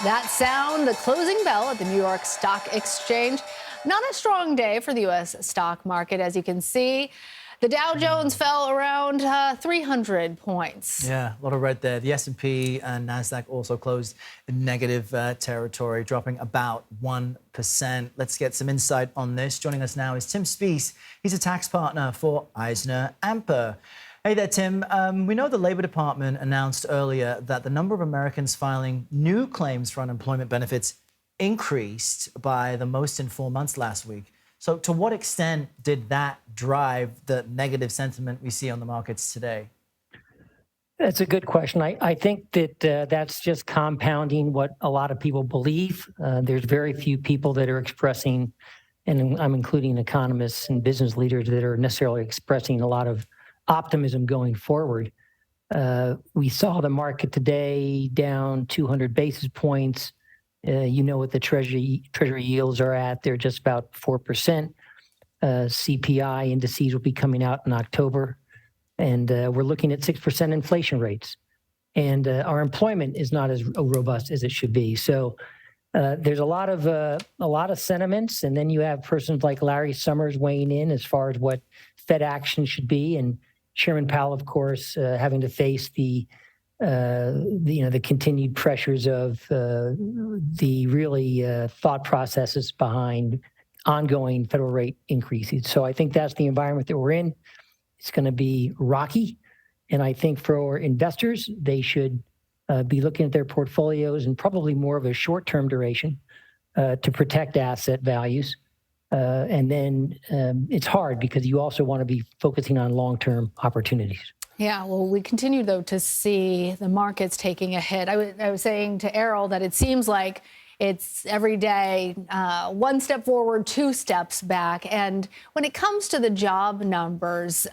That sound, the closing bell at the New York Stock Exchange. Not a strong day for the U.S. stock market. As you can see, the Dow Jones fell around 300 points. Yeah, a lot of red there. The S&P and NASDAQ also closed in negative territory, dropping about 1%. Let's get some insight on this. Joining us now is Tim Speiss. He's a tax partner for EisnerAmper. Hey there, Tim. We know the Labor Department announced earlier that the number of Americans filing new claims for unemployment benefits increased by the most in 4 months last week. So to what extent did that drive the negative sentiment we see on the markets today? That's a good question. I think that that's just compounding what a lot of people believe. There's very few people that are expressing, and I'm including economists and business leaders, that are necessarily expressing a lot of optimism going forward. We saw the market today down 200 basis points. You know what the treasury yields are at. They're just about 4%. CPI indices will be coming out in October. And we're looking at 6% inflation rates. And our employment is not as robust as it should be. So there's a lot of sentiments. And then you have persons like Larry Summers weighing in as far as what Fed action should be. And Chairman Powell, of course, having to face the continued pressures of the really thought processes behind ongoing federal rate increases. So I think that's the environment that we're in. It's going to be rocky. And I think for investors, they should be looking at their portfolios and probably more of a short-term duration to protect asset values. And then it's hard because you also want to be focusing on long-term opportunities. Yeah, well, we continue, though, to see the markets taking a hit. I was saying to Errol that it seems like it's every day one step forward, two steps back. And when it comes to the job numbers,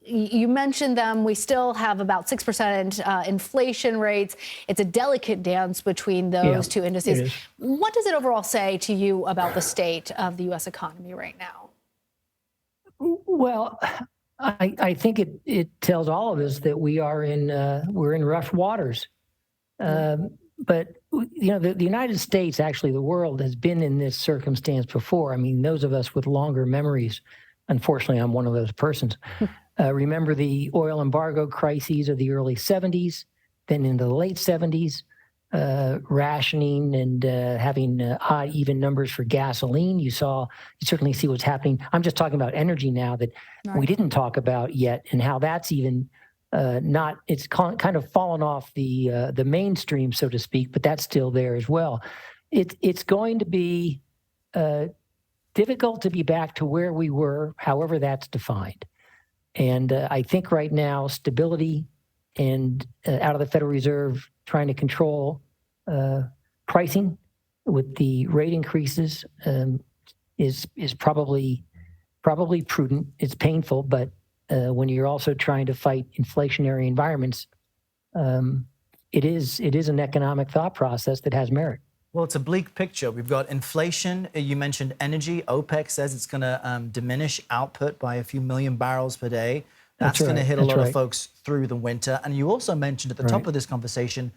you mentioned them. We still have about 6% inflation rates. It's a delicate dance between those two indices. What does it overall say to you about the state of the U.S. economy right now? Well, I think it tells all of us that we're in rough waters. But the United States, actually the world, has been in this circumstance before. I mean, those of us with longer memories, unfortunately, I'm one of those persons. Remember the oil embargo crises of the early 70s, then into the late 70s, rationing and having odd even numbers for gasoline. You certainly see what's happening. I'm just talking about energy now that we didn't talk about yet, and how that's even it's kind of fallen off the mainstream, so to speak, but that's still there as well. It's going to be difficult to be back to where we were, however that's defined. And I think right now, stability and out of the Federal Reserve trying to control pricing with the rate increases is probably prudent. It's painful, but when you're also trying to fight inflationary environments, it is an economic thought process that has merit. Well, it's a bleak picture. We've got inflation. You mentioned energy. OPEC says it's going to diminish output by a few million barrels per day. That's going to hit a lot of folks through the winter. And you also mentioned at the top of this conversation,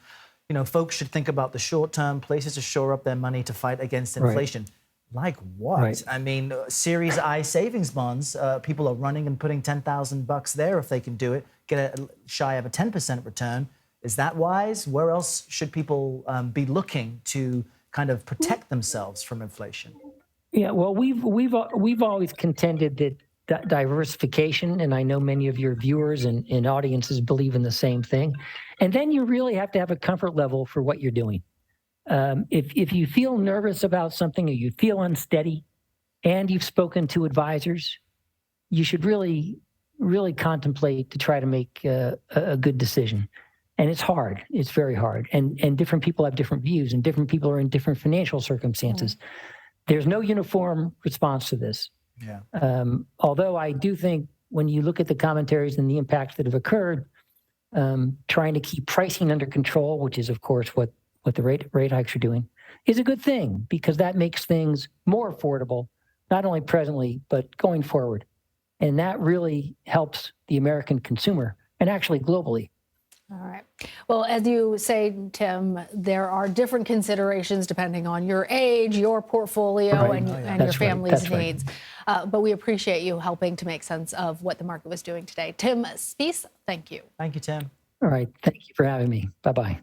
folks should think about the short-term places to shore up their money to fight against inflation. Like what? I mean, Series I savings bonds, people are running and putting $10,000 there if they can do it, get a shy of a 10% return. Is that wise? Where else should people be looking to kind of protect themselves from inflation? Yeah, well, we've always contended that diversification, and I know many of your viewers and audiences believe in the same thing. And then you really have to have a comfort level for what you're doing. If you feel nervous about something or you feel unsteady, and you've spoken to advisors, you should really contemplate to try to make a good decision. And it's hard. It's very hard. And different people have different views, and different people are in different financial circumstances. There's no uniform response to this. Yeah. Although I do think when you look at the commentaries and the impacts that have occurred, trying to keep pricing under control, which is, of course, what the rate hikes are doing, is a good thing, because that makes things more affordable, not only presently, but going forward. And that really helps the American consumer, and actually globally. All right. Well, as you say, Tim, there are different considerations depending on your age, your portfolio, Right. and your family's Right. needs. But we appreciate you helping to make sense of what the market was doing today. Tim Speiss, thank you. Thank you, Tim. All right. Thank you for having me. Bye-bye.